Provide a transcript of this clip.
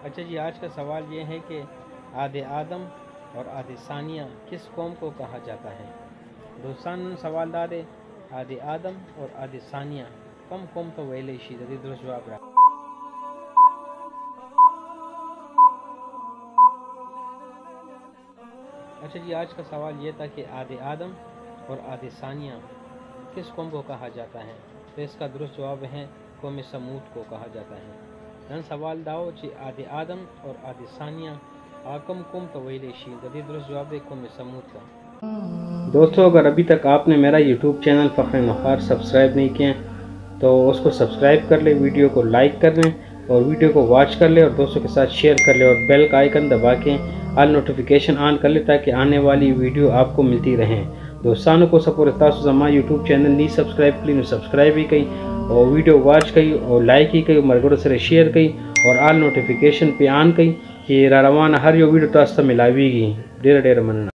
اچھا جی، آج کا سوال یہ ہے کہ آد آدم اور آد ثانیہ کس قوم کو کہا جاتا ہے؟ دوستان سوال دارے آد آدم اور آد ثانیہ کم قوم تو ویلے شی دے درست جواب رہا۔ اچھا جی، آج کا سوال یہ تھا کہ آد آدم اور آد ثانیہ کس قوم کو کہا جاتا ہے؟ تو اس کا درست جواب ہے قوم سمود کو کہا جاتا ہے۔ نن سوال داو چی آد آدم اور آد ثانیہ آکم قوم تو ویلے شی دے درست جواب ہے قوم سمود کا۔ دوستو، اگر ابھی تک آپ نے میرا یوٹیوب چینل فخر نخار سبسکرائب نہیں کیا تو اس کو سبسکرائب کر لیں، ویڈیو کو لائک کر لیں اور ویڈیو کو واچ کر لیں اور دوستوں کے ساتھ شیئر کر لیں اور بیل کا آئیکن دبا کے آل نوٹیفیکیشن آن کر لیں تاکہ آنے والی ویڈیو آپ کو ملتی رہیں۔ دوستانوں کو سپورٹ تاسو زما یوٹیوب چینل نہیں سبسکرائب کری سبسکرائب ہی کئی اور ویڈیو واچ کئی اور لائک ہی کئی اور مرگڑ سے شیئر کئی اور آل نوٹیفیکیشن پہ آن کئی کہ روانہ ہر یو ویڈیو تاسو ملاوی گی۔ ډیر مننه۔